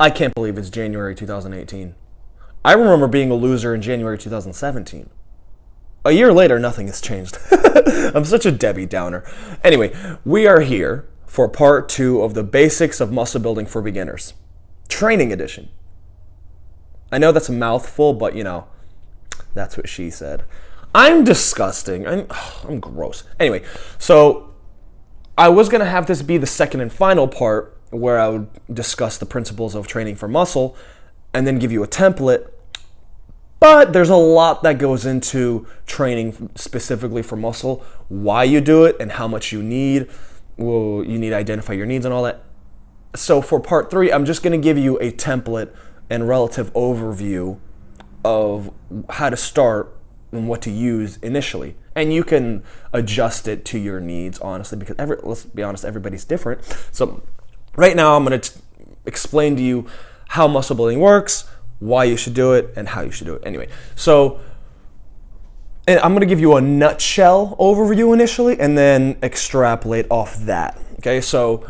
I can't believe it's January 2018. I remember being a loser in January 2017. A year later, nothing has changed. I'm such a Debbie Downer. Anyway, we are here for part 2 of the basics of muscle building for beginners. Training edition. I know that's a mouthful, but that's what she said. I'm disgusting. I'm gross. Anyway, so I was going to have this be the second and final part where I would discuss the principles of training for muscle and then give you a template. But there's a lot that goes into training specifically for muscle, why you do it and how much you need. Well, you need to identify your needs and all that. So for part 3, I'm just going to give you a template and relative overview of how to start and what to use initially. And you can adjust it to your needs, honestly, because let's be honest, everybody's different. So right now I'm going to explain to you how muscle building works, why you should do it, and how you should do it. Anyway, so and I'm going to give you a nutshell overview initially and then extrapolate off that. Okay, so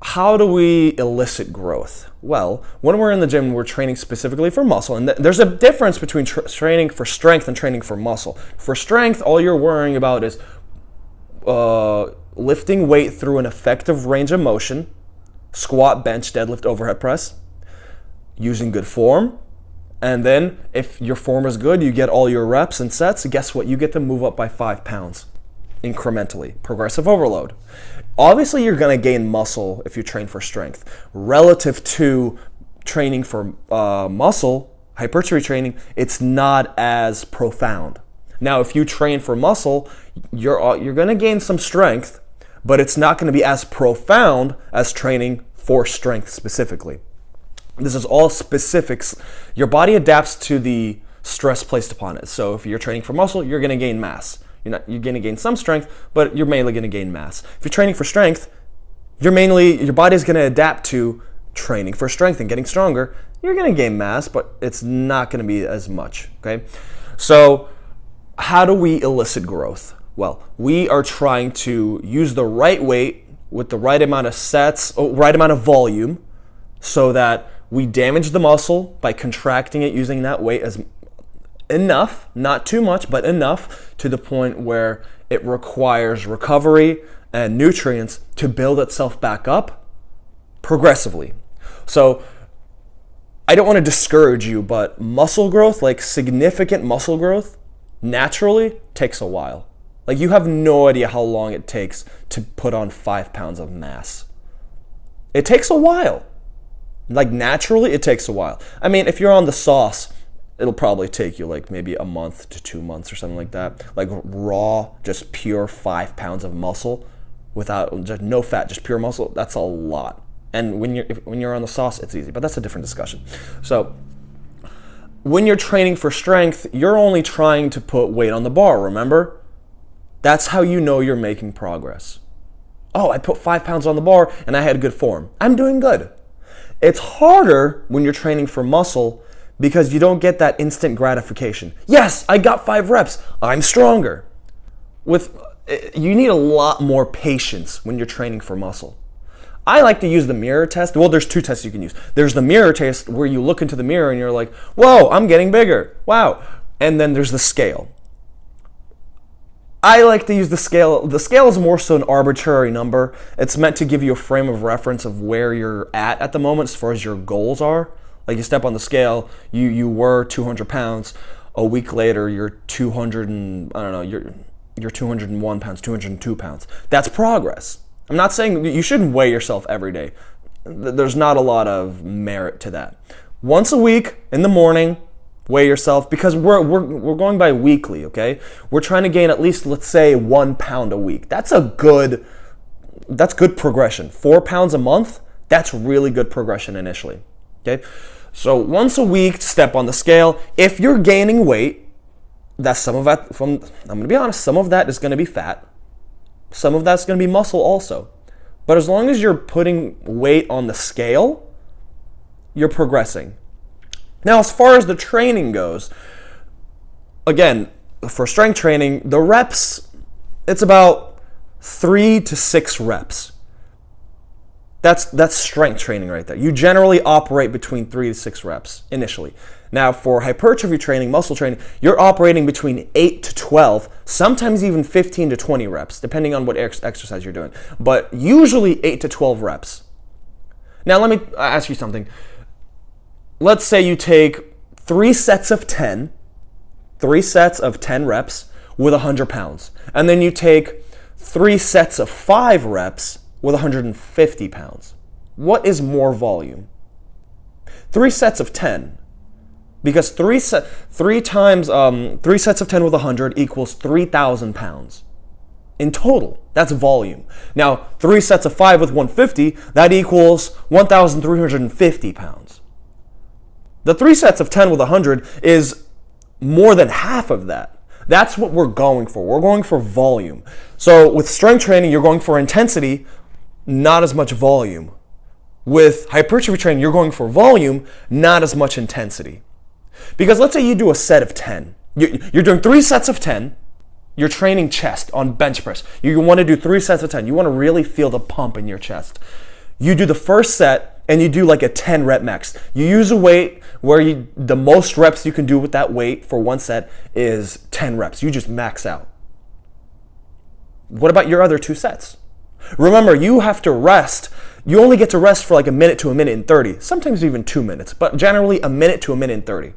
how do we elicit growth? Well, when we're in the gym, we're training specifically for muscle, and there's a difference between training for strength and training for muscle. For strength, all you're worrying about is lifting weight through an effective range of motion, squat, bench, deadlift, overhead press, using good form. And then if your form is good, you get all your reps and sets, and guess what? You get to move up by 5 pounds incrementally, progressive overload. Obviously, you're going to gain muscle if you train for strength. Relative to training for muscle, hypertrophy training, it's not as profound. Now, if you train for muscle, you're going to gain some strength, but it's not going to be as profound as training for strength specifically. This is all specifics. Your body adapts to the stress placed upon it. So if you're training for muscle, you're going to gain mass. You're going to gain some strength, but you're mainly going to gain mass. If you're training for strength, your body's going to adapt to training for strength and getting stronger. You're going to gain mass, but it's not going to be as much. Okay. So how do we elicit growth? Well, we are trying to use the right weight with the right amount of sets, right amount of volume, so that we damage the muscle by contracting it using that weight as enough, not too much, but enough to the point where it requires recovery and nutrients to build itself back up progressively. So I don't want to discourage you, but muscle growth, like significant muscle growth, naturally takes a while. Like you have no idea how long it takes to put on 5 pounds of mass. It takes a while. Like naturally, it takes a while. I mean, if you're on the sauce, it'll probably take you like maybe a month to 2 months or something like that. Like raw, just pure 5 pounds of muscle without just no fat, just pure muscle. That's a lot. And when you're on the sauce, it's easy. But that's a different discussion. So when you're training for strength, you're only trying to put weight on the bar. Remember, that's how you know you're making progress. Oh, I put 5 pounds on the bar and I had good form. I'm doing good. It's harder when you're training for muscle because you don't get that instant gratification. Yes, I got 5 reps. I'm stronger. You need a lot more patience when you're training for muscle. I like to use the mirror test. Well, there's 2 tests you can use. There's the mirror test where you look into the mirror and you're like, whoa, I'm getting bigger. Wow. And then there's the scale. I like to use the scale. The scale is more so an arbitrary number. It's meant to give you a frame of reference of where you're at the moment as far as your goals are. Like you step on the scale, you were 200 pounds. A week later, you're 201 pounds, 202 pounds. That's progress. I'm not saying you shouldn't weigh yourself every day. There's not a lot of merit to that. Once a week in the morning, weigh yourself, because we're going by weekly, okay? We're trying to gain at least, let's say, 1 pound a week. That's good progression. 4 pounds a month, that's really good progression initially, okay? So once a week, step on the scale. If you're gaining weight, that's some of that I'm going to be honest, some of that is going to be fat. Some of that's going to be muscle also. But as long as you're putting weight on the scale, you're progressing. Now, as far as the training goes, again, for strength training, the reps, it's about 3 to 6 reps. That's strength training right there. You generally operate between 3 to 6 reps initially. Now, for hypertrophy training, muscle training, you're operating between 8 to 12, sometimes even 15 to 20 reps, depending on what exercise you're doing. But usually 8 to 12 reps. Now, let me ask you something. Let's say you take 3 sets of 10 reps with 100 pounds. And then you take 3 sets of 5 reps with 150 pounds. What is more volume? 3 sets of 10. Because 3 sets of 10 with 100 equals 3,000 pounds. In total, that's volume. Now, 3 sets of 5 with 150, that equals 1,350 pounds. The 3 sets of 10 with 100 is more than half of that. That's what we're going for. We're going for volume. So with strength training, you're going for intensity, not as much volume. With hypertrophy training, you're going for volume, not as much intensity. Because let's say you do a set of 10. You're doing 3 sets of 10. You're training chest on bench press. You want to do 3 sets of 10. You want to really feel the pump in your chest. You do the first set and you do like a 10 rep max. You use a weight where the most reps you can do with that weight for one set is 10 reps. You just max out. What about your other 2 sets? Remember, you have to rest. You only get to rest for like a minute to a minute and 30, sometimes even 2 minutes, but generally a minute to a minute and 30.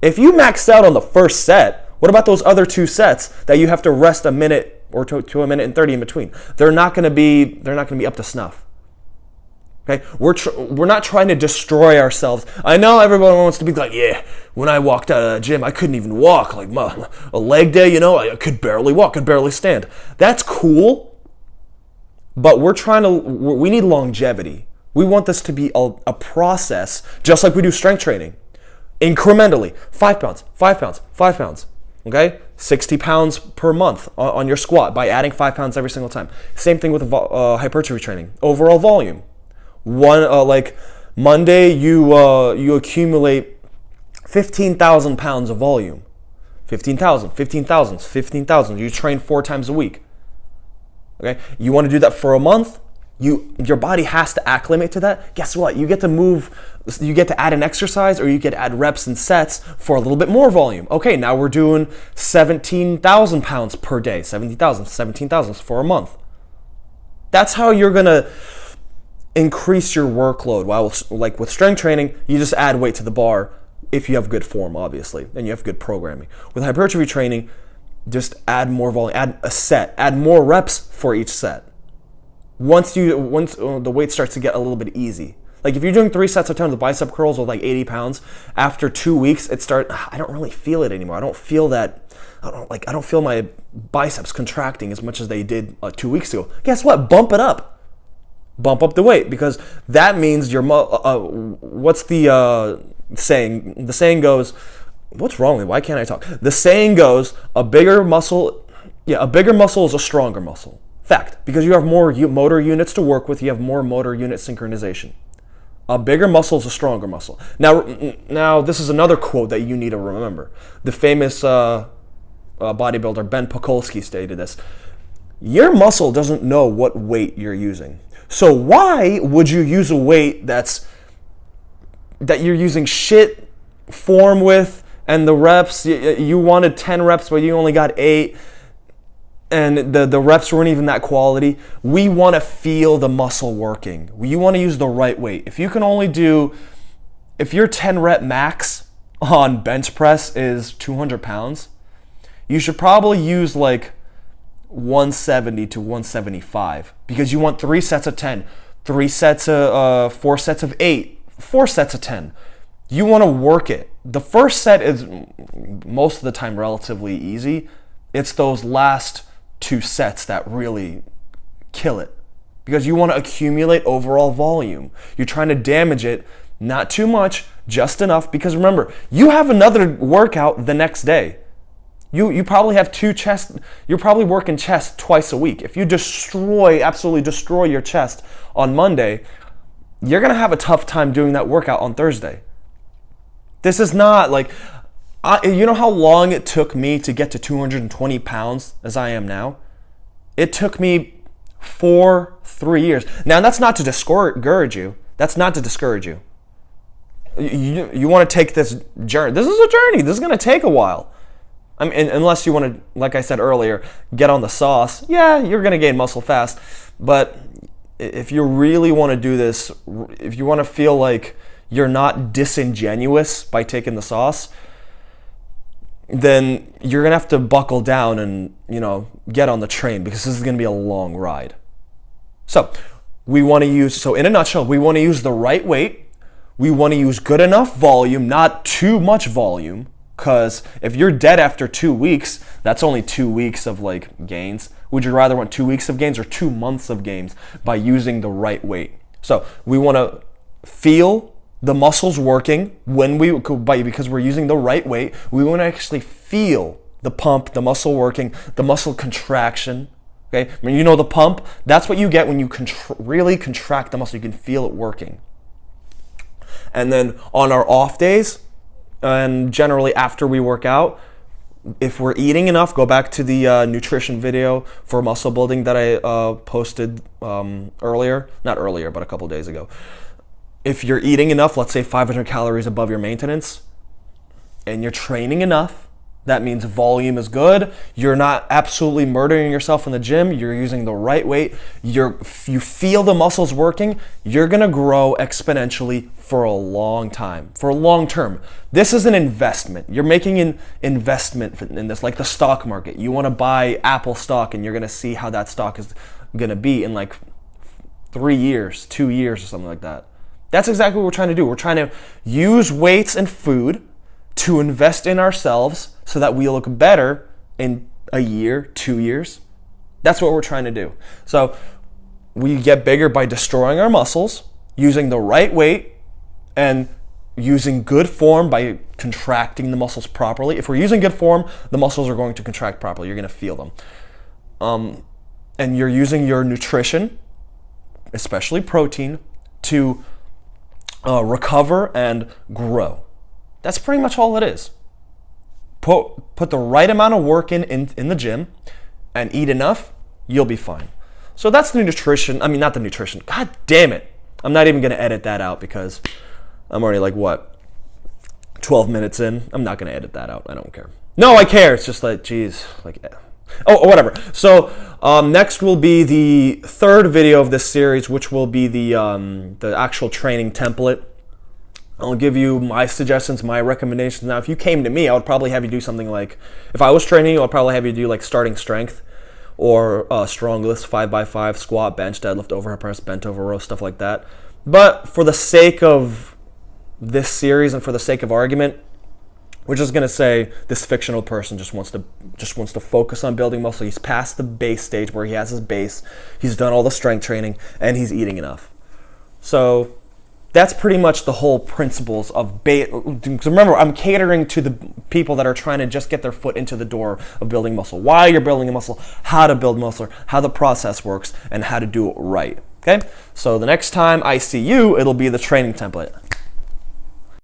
If you maxed out on the first set, what about those other 2 sets that you have to rest a minute or to a minute and 30 in between? They're not going to be up to snuff. Okay, we're not trying to destroy ourselves. I know everyone wants to be like, yeah, when I walked out of the gym, I couldn't even walk. Like a leg day, I could barely walk, could barely stand. That's cool, but we need longevity. We want this to be a process, just like we do strength training. Incrementally, 5 pounds, 5 pounds, 5 pounds. Okay, 60 pounds per month on your squat by adding 5 pounds every single time. Same thing with hypertrophy training. Overall volume. Like Monday, you accumulate 15,000 pounds of volume. 15,000, 15,000, 15,000. You train 4 times a week. Okay, you want to do that for a month? Your body has to acclimate to that. Guess what? You get to add an exercise, or you get to add reps and sets for a little bit more volume. Okay, now we're doing 17,000 pounds per day. 17,000 for a month. That's how you're gonna increase your workload. While like with strength training, you just add weight to the bar if you have good form, obviously, and you have good programming. With hypertrophy training, just add more volume, add a set, add more reps for each set. Once the weight starts to get a little bit easy. Like if you're doing 3 sets of 10 with bicep curls with like 80 pounds, after 2 weeks, I don't really feel it anymore. I don't feel my biceps contracting as much as they did 2 weeks ago. Guess what? Bump it up. Bump up the weight, because that means what's the saying? The saying goes, what's wrong with me? Why can't I talk? The saying goes, a bigger muscle is a stronger muscle. Fact, because you have more motor units to work with, you have more motor unit synchronization. A bigger muscle is a stronger muscle. Now this is another quote that you need to remember. The famous bodybuilder Ben Pakulski stated this. Your muscle doesn't know what weight you're using. So why would you use a weight that you're using shit form with, and the reps, you wanted 10 reps but you only got 8, and the reps weren't even that quality? We want to feel the muscle working. You want to use the right weight. If your 10 rep max on bench press is 200 pounds, you should probably use like 170 to 175, because you want 3 sets of 10, 4 sets of 8, 4 sets of 10. You want to work it. The first set is most of the time relatively easy. It's those last 2 sets that really kill it, because you want to accumulate overall volume. You're trying to damage it, not too much, just enough, because remember, you have another workout the next day. You probably have 2 chest. You're probably working chest twice a week. If you absolutely destroy your chest on Monday, you're gonna have a tough time doing that workout on Thursday. This is not like, You know how long it took me to get to 220 pounds as I am now? It took me 3 years. Now, that's not to discourage you. That's not to discourage you. You want to take this journey. This is a journey. This is going to take a while. I mean, unless you want to, like I said earlier, get on the sauce. Yeah, you're going to gain muscle fast. But if you really want to do this, if you want to feel like you're not disingenuous by taking the sauce, then you're going to have to buckle down and, get on the train, because this is going to be a long ride. So in a nutshell, we want to use the right weight. We want to use good enough volume, not too much volume, because if you're dead after 2 weeks, that's only 2 weeks of gains. Would you rather want 2 weeks of gains or 2 months of gains by using the right weight? So we want to feel the muscles working because we're using the right weight. We want to actually feel the pump, the muscle working, the muscle contraction. Okay, when you know the pump, that's what you get when you really contract the muscle. You can feel it working. And then on our off days, and generally after we work out, if we're eating enough, go back to the nutrition video for muscle building that I posted earlier. Not earlier, but a couple days ago. If you're eating enough, let's say 500 calories above your maintenance, and you're training enough, that means volume is good. You're not absolutely murdering yourself in the gym. You're using the right weight. You feel the muscles working. You're going to grow exponentially for a long time, for a long term. This is an investment. You're making an investment in this, like the stock market. You want to buy Apple stock, and you're going to see how that stock is going to be in 3 years, 2 years, or something like that. That's exactly what we're trying to do. We're trying to use weights and food to invest in ourselves so that we look better in a year, 2 years. That's what we're trying to do. So we get bigger by destroying our muscles, using the right weight, and using good form by contracting the muscles properly. If we're using good form, the muscles are going to contract properly. You're going to feel them. And you're using your nutrition, especially protein, to recover and grow. That's pretty much all it is. Put the right amount of work in the gym and eat enough, you'll be fine. So that's the nutrition. I mean, not the nutrition. God damn it. I'm not even going to edit that out because I'm already 12 minutes in. I'm not going to edit that out. I don't care. No, I care. It's just whatever. So next will be the third video of this series, which will be the actual training template. I'll give you my suggestions, my recommendations. Now, if you came to me, I would probably have you do something if I was training you, I'd probably have you do starting strength or strong lifts, 5x5, squat, bench, deadlift, overhead press, bent over row, stuff like that. But for the sake of this series and for the sake of argument, we're just gonna say this fictional person just wants to focus on building muscle. He's past the base stage where he has his base. He's done all the strength training and he's eating enough. So that's pretty much the whole principles of because remember, I'm catering to the people that are trying to just get their foot into the door of building muscle. Why you're building a muscle, how to build muscle, how the process works, and how to do it right. Okay? So the next time I see you, it'll be the training template.